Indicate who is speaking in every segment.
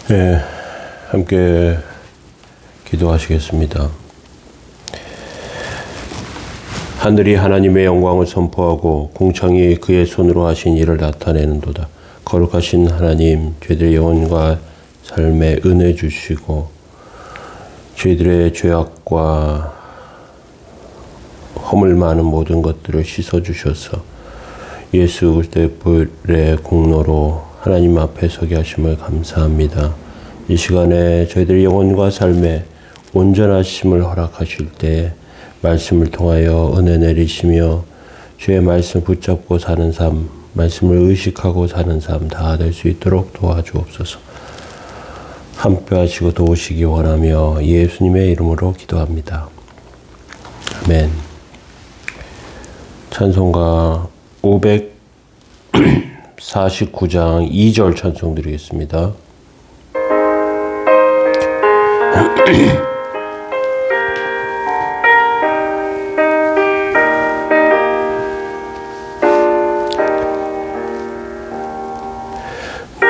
Speaker 1: 네, 함께 기도하시겠습니다. 하늘이 하나님의 영광을 선포하고 궁창이 그의 손으로 하신 일을 나타내는도다. 거룩하신 하나님, 저희들의 영혼과 삶에 은혜 주시고 저희들의 죄악과 허물 많은 모든 것들을 씻어주셔서 예수 그리스도의 공로로 하나님 앞에 서게 하심을 감사합니다. 이 시간에 저희들의 영혼과 삶에 온전하심을 허락하실 때 말씀을 통하여 은혜 내리시며 주의 말씀 붙잡고 사는 삶, 말씀을 의식하고 사는 삶 다 될 수 있도록 도와주옵소서. 함께하시고 도우시기 원하며 예수님의 이름으로 기도합니다. 아멘. 찬송가 549장 2절 찬송 드리겠습니다.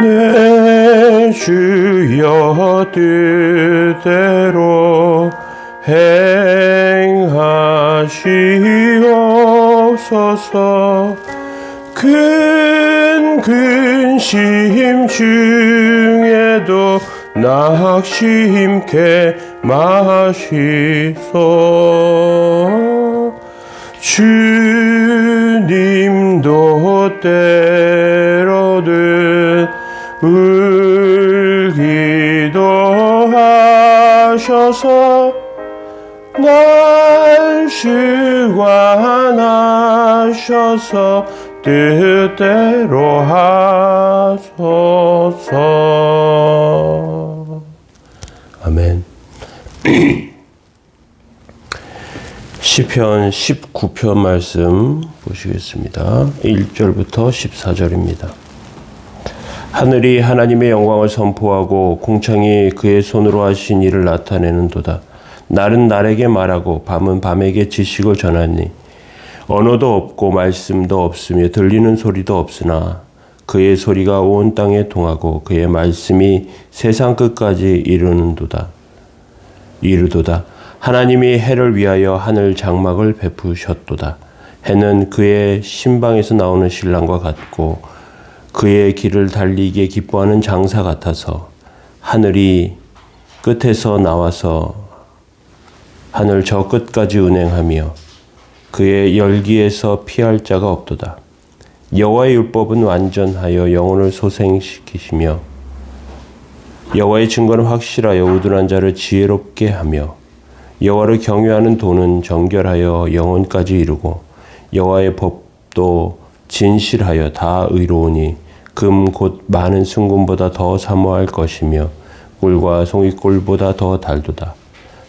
Speaker 1: 내 주여 뜻대로 행하시옵소서. 큰 근심 중에도 낙심케 마시소. 주님도 때로는 울기도 하셔서 날 주관하셔서 뜻대로 하소서. 아멘. 시편 19편 말씀 보시겠습니다. 1절부터 14절입니다. 하늘이 하나님의 영광을 선포하고 궁창이 그의 손으로 하신 일을 나타내는도다. 날은 날에게 말하고 밤은 밤에게 지식을 전하니 언어도 없고 말씀도 없으며 들리는 소리도 없으나 그의 소리가 온 땅에 통하고 그의 말씀이 세상 끝까지 이르도다. 하나님이 해를 위하여 하늘 장막을 베푸셨도다. 해는 그의 신방에서 나오는 신랑과 같고 그의 길을 달리기에 기뻐하는 장사 같아서 하늘이 끝에서 나와서 하늘 저 끝까지 운행하며 그의 열기에서 피할 자가 없도다. 여호와의 율법은 완전하여 영혼을 소생시키시며 여호와의 증거는 확실하여 우둔한 자를 지혜롭게 하며 여호와를 경외하는 도는 정결하여 영혼까지 이루고 여호와의 법도 진실하여 다 의로우니 금 곧 많은 순금보다 더 사모할 것이며 꿀과 송이꿀보다 더 달도다.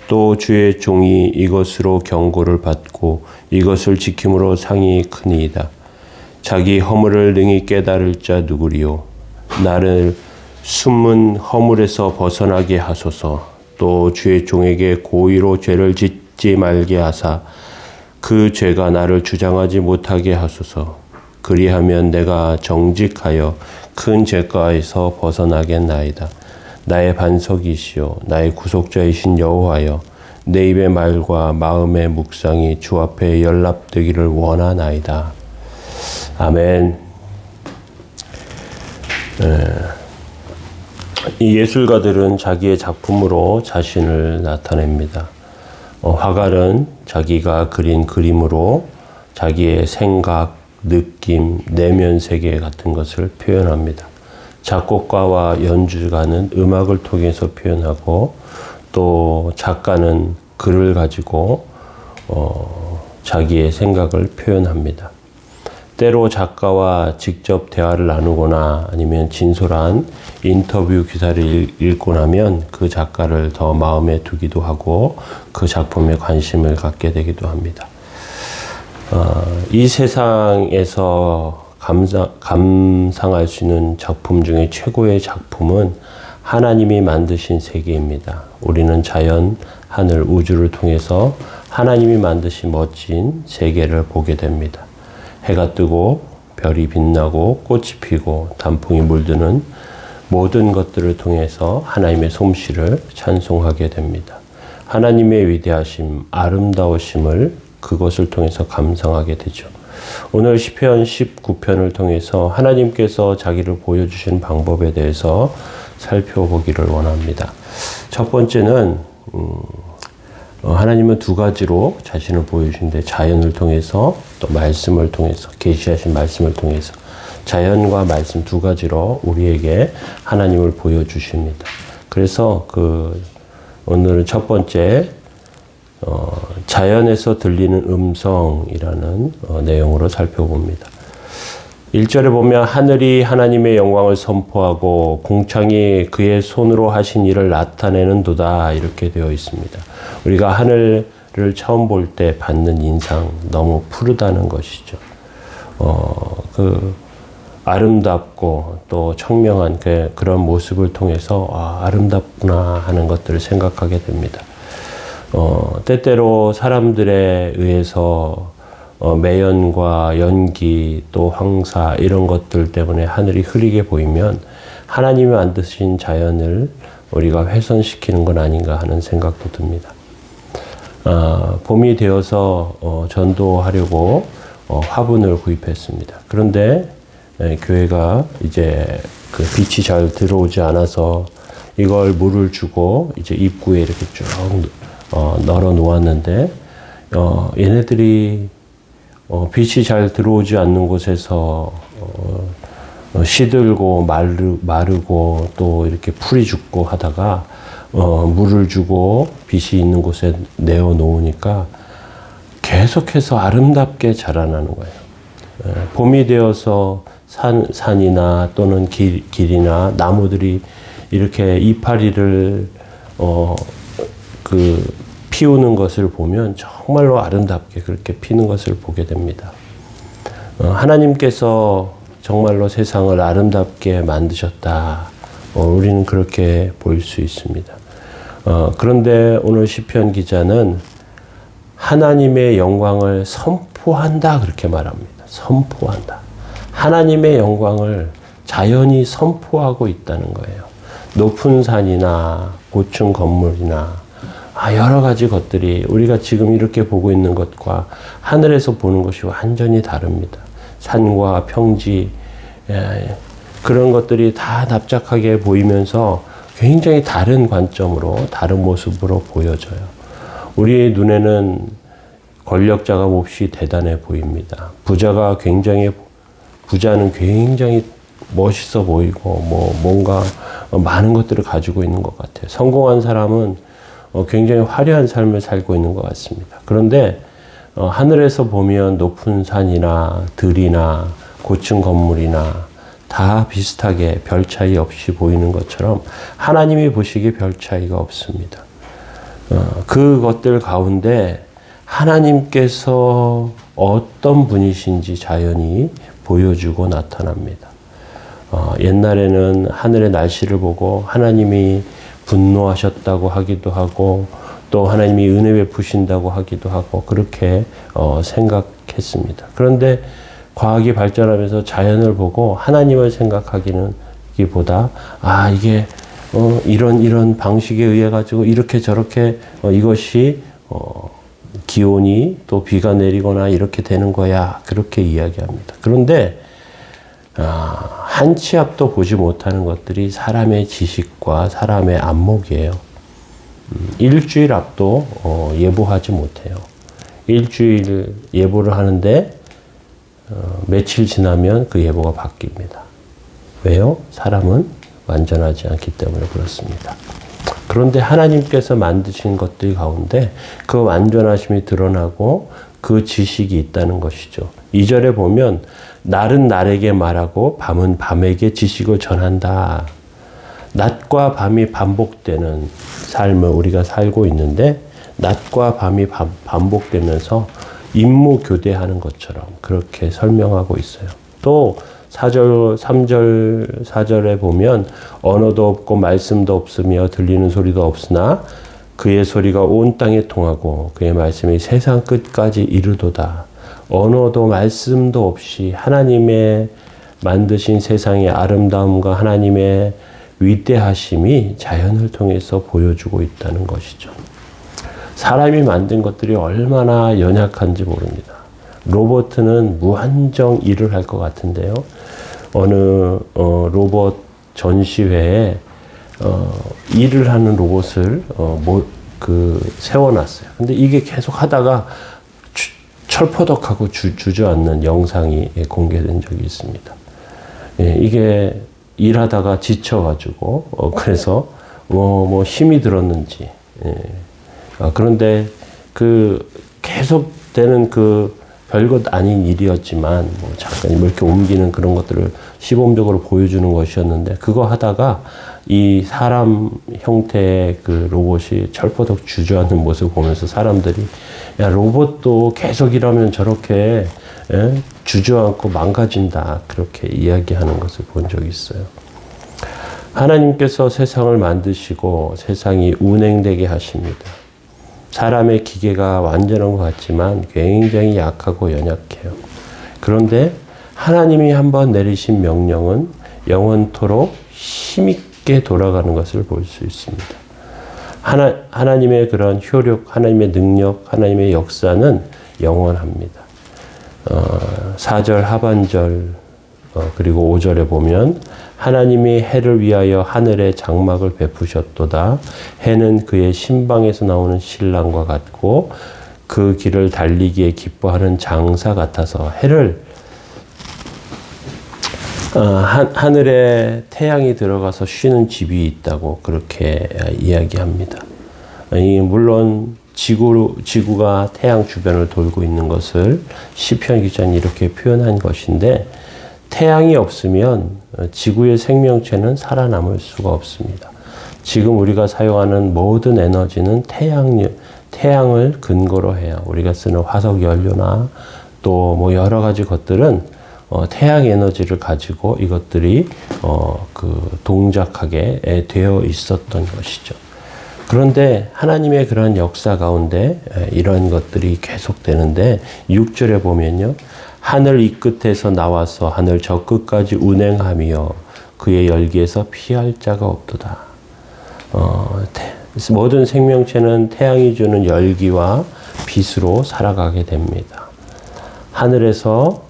Speaker 1: 또 주의 종이 이것으로 경고를 받고 이것을 지킴으로 상이 크니이다. 자기 허물을 능히 깨달을 자 누구리요. 나를 숨은 허물에서 벗어나게 하소서. 또 주의 종에게 고의로 죄를 짓지 말게 하사 그 죄가 나를 주장하지 못하게 하소서. 그리하면 내가 정직하여 큰 죄가에서 벗어나겠나이다. 나의 반석이시요 나의 구속자이신 여호와여, 내 입의 말과 마음의 묵상이 주 앞에 연락되기를 원하나이다. 아멘. 이 예술가들은 자기의 작품으로 자신을 나타냅니다. 화가는 자기가 그린 그림으로 자기의 생각, 느낌, 내면 세계 같은 것을 표현합니다. 작곡가와 연주가는 음악을 통해서 표현하고 또 작가는 글을 가지고 자기의 생각을 표현합니다. 때로 작가와 직접 대화를 나누거나 아니면 진솔한 인터뷰 기사를 읽고 나면 그 작가를 더 마음에 두기도 하고 그 작품에 관심을 갖게 되기도 합니다. 이 세상에서 감상할 수 있는 작품 중에 최고의 작품은 하나님이 만드신 세계입니다. 우리는 자연, 하늘, 우주를 통해서 하나님이 만드신 멋진 세계를 보게 됩니다. 해가 뜨고 별이 빛나고 꽃이 피고 단풍이 물드는 모든 것들을 통해서 하나님의 솜씨를 찬송하게 됩니다. 하나님의 위대하심, 아름다우심을 그것을 통해서 감상하게 되죠. 오늘 시편 19편을 통해서 하나님께서 자기를 보여주신 방법에 대해서 살펴보기를 원합니다. 첫 번째는 하나님은 두 가지로 자신을 보여주는데 자연을 통해서 또 말씀을 통해서 계시하신 말씀을 통해서 자연과 말씀 두 가지로 우리에게 하나님을 보여주십니다. 그래서 오늘은 첫 번째 자연에서 들리는 음성이라는 내용으로 살펴봅니다. 1절에 보면 하늘이 하나님의 영광을 선포하고 궁창이 그의 손으로 하신 일을 나타내는 도다 이렇게 되어 있습니다. 우리가 하늘을 처음 볼 때 받는 인상 너무 푸르다는 것이죠. 아름답고 또 청명한 그런 모습을 통해서 아름답구나 하는 것들을 생각하게 됩니다. 때때로 사람들에 의해서 매연과 연기 또 황사 이런 것들 때문에 하늘이 흐리게 보이면 하나님이 만드신 자연을 우리가 훼손시키는 건 아닌가 하는 생각도 듭니다. 봄이 되어서 전도하려고 화분을 구입했습니다. 그런데 교회가 이제 그 빛이 잘 들어오지 않아서 이걸 물을 주고 이제 입구에 이렇게 쭉 널어 놓았는데 얘네들이 빛이 잘 들어오지 않는 곳에서 시들고 마르고 또 이렇게 풀이 죽고 하다가 물을 주고 빛이 있는 곳에 내어 놓으니까 계속해서 아름답게 자라나는 거예요. 봄이 되어서 산이나 또는 길이나 나무들이 이렇게 이파리를 피우는 것을 보면 정말로 아름답게 그렇게 피는 것을 보게 됩니다. 하나님께서 정말로 세상을 아름답게 만드셨다. 우리는 그렇게 볼 수 있습니다. 그런데 오늘 시편 기자는 하나님의 영광을 선포한다 그렇게 말합니다. 선포한다. 하나님의 영광을 자연이 선포하고 있다는 거예요. 높은 산이나 고층 건물이나 여러 가지 것들이 우리가 지금 이렇게 보고 있는 것과 하늘에서 보는 것이 완전히 다릅니다. 산과 평지 그런 것들이 다 납작하게 보이면서 굉장히 다른 관점으로 다른 모습으로 보여져요. 우리의 눈에는 권력자가 몹시 대단해 보입니다. 부자는 굉장히 멋있어 보이고 뭔가 많은 것들을 가지고 있는 것 같아요. 성공한 사람은 굉장히 화려한 삶을 살고 있는 것 같습니다. 그런데 하늘에서 보면 높은 산이나 들이나 고층 건물이나 다 비슷하게 별 차이 없이 보이는 것처럼 하나님이 보시기에 별 차이가 없습니다. 그것들 가운데 하나님께서 어떤 분이신지 자연이 보여주고 나타납니다. 옛날에는 하늘의 날씨를 보고 하나님이 분노하셨다고 하기도 하고 또 하나님이 은혜 베푸신다고 하기도 하고 그렇게 생각했습니다. 그런데 과학이 발전하면서 자연을 보고 하나님을 생각하기는 보다 이게 이런 방식에 의해 가지고 이렇게 저렇게 이것이 기온이 또 비가 내리거나 이렇게 되는 거야 그렇게 이야기합니다. 그런데 한 치 앞도 보지 못하는 것들이 사람의 지식과 사람의 안목이에요. 일주일 앞도 예보하지 못해요. 일주일 예보를 하는데 며칠 지나면 그 예보가 바뀝니다. 왜요? 사람은 완전하지 않기 때문에 그렇습니다. 그런데 하나님께서 만드신 것들 가운데 그 완전하심이 드러나고 그 지식이 있다는 것이죠. 2절에 보면 날은 날에게 말하고 밤은 밤에게 지식을 전한다. 낮과 밤이 반복되는 삶을 우리가 살고 있는데 낮과 밤이 반복되면서 임무 교대하는 것처럼 그렇게 설명하고 있어요. 또 3절, 4절에 보면 언어도 없고 말씀도 없으며 들리는 소리도 없으나 그의 소리가 온 땅에 통하고 그의 말씀이 세상 끝까지 이르도다. 언어도 말씀도 없이 하나님의 만드신 세상의 아름다움과 하나님의 위대하심이 자연을 통해서 보여주고 있다는 것이죠. 사람이 만든 것들이 얼마나 연약한지 모릅니다. 로봇은 무한정 일을 할 것 같은데요. 어느 로봇 전시회에 일을 하는 로봇을 세워놨어요. 근데 이게 계속 하다가 철퍼덕하고 주저앉는 영상이 공개된 적이 있습니다. 예, 이게 일하다가 지쳐가지고 그래서 뭐 힘이 들었는지. 예. 그런데 계속되는 별것 아닌 일이었지만 잠깐 이렇게 옮기는 그런 것들을 시범적으로 보여주는 것이었는데, 그거 하다가 이 사람 형태의 로봇이 철퍼덕 주저앉는 모습을 보면서 사람들이, 야, 로봇도 계속 일하면 저렇게 주저앉고 망가진다, 그렇게 이야기하는 것을 본 적이 있어요. 하나님께서 세상을 만드시고 세상이 운행되게 하십니다. 사람의 기계가 완전한 것 같지만 굉장히 약하고 연약해요. 그런데 하나님이 한번 내리신 명령은 영원토록 힘있게 돌아가는 것을 볼 수 있습니다. 하나님의 그런 효력, 하나님의 능력, 하나님의 역사는 영원합니다. 4절 하반절 그리고 5절에 보면 하나님이 해를 위하여 하늘에 장막을 베푸셨도다. 해는 그의 신방에서 나오는 신랑과 같고 그 길을 달리기에 기뻐하는 장사 같아서 해를 하늘에 태양이 들어가서 쉬는 집이 있다고 그렇게 이야기합니다. 물론 지구가 태양 주변을 돌고 있는 것을 시편 기자는 이렇게 표현한 것인데, 태양이 없으면 지구의 생명체는 살아남을 수가 없습니다. 지금 우리가 사용하는 모든 에너지는 태양을 근거로 해요. 우리가 쓰는 화석 연료나 또 여러 가지 것들은 태양 에너지를 가지고 이것들이 동작하게 되어 있었던 것이죠. 그런데 하나님의 그런 역사 가운데 이런 것들이 계속되는데, 6절에 보면요. 하늘 이 끝에서 나와서 하늘 저 끝까지 운행하며 그의 열기에서 피할 자가 없도다. 모든 생명체는 태양이 주는 열기와 빛으로 살아가게 됩니다. 하늘에서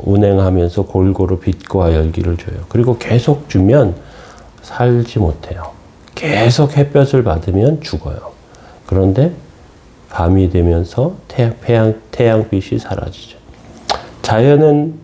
Speaker 1: 운행하면서 골고루 빛과 열기를 줘요. 그리고 계속 주면 살지 못해요. 계속 햇볕을 받으면 죽어요. 그런데 밤이 되면서 태양빛이 사라지죠. 자연은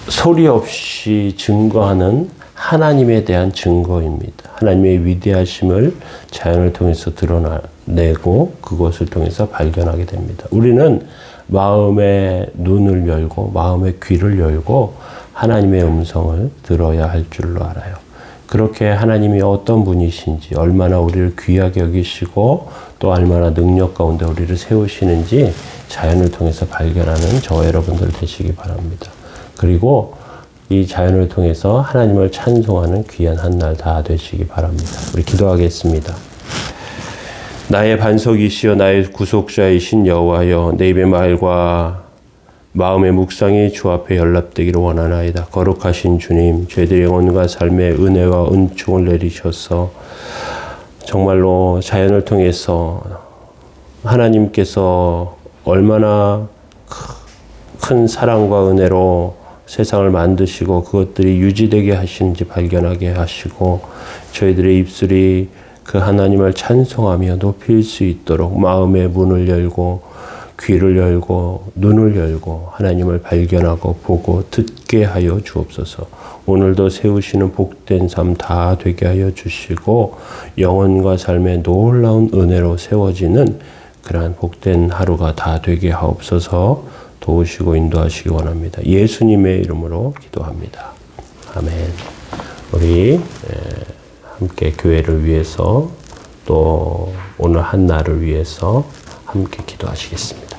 Speaker 1: 소리 없이 증거하는 하나님에 대한 증거입니다. 하나님의 위대하심을 자연을 통해서 드러내고 그것을 통해서 발견하게 됩니다. 우리는 마음의 눈을 열고 마음의 귀를 열고 하나님의 음성을 들어야 할 줄로 알아요. 그렇게 하나님이 어떤 분이신지, 얼마나 우리를 귀하게 여기시고 또 얼마나 능력 가운데 우리를 세우시는지 자연을 통해서 발견하는 저와 여러분들 되시기 바랍니다. 그리고 이 자연을 통해서 하나님을 찬송하는 귀한 한 날 다 되시기 바랍니다. 우리 기도하겠습니다. 나의 반석이시여 나의 구속자이신 여호와여, 내 입의 말과 마음의 묵상이 주 앞에 연락되기를 원하나이다. 거룩하신 주님, 저희들의 영혼과 삶의 은혜와 은총을 내리셔서 정말로 자연을 통해서 하나님께서 얼마나 큰 사랑과 은혜로 세상을 만드시고 그것들이 유지되게 하시는지 발견하게 하시고, 저희들의 입술이 그 하나님을 찬송하며 높일 수 있도록 마음의 문을 열고 귀를 열고 눈을 열고 하나님을 발견하고 보고 듣게 하여 주옵소서. 오늘도 세우시는 복된 삶 다 되게 하여 주시고 영혼과 삶의 놀라운 은혜로 세워지는 그러한 복된 하루가 다 되게 하옵소서. 도우시고 인도하시기 원합니다. 예수님의 이름으로 기도합니다. 아멘. 우리 함께 교회를 위해서 또 오늘 한 날을 위해서 함께 기도하시겠습니다.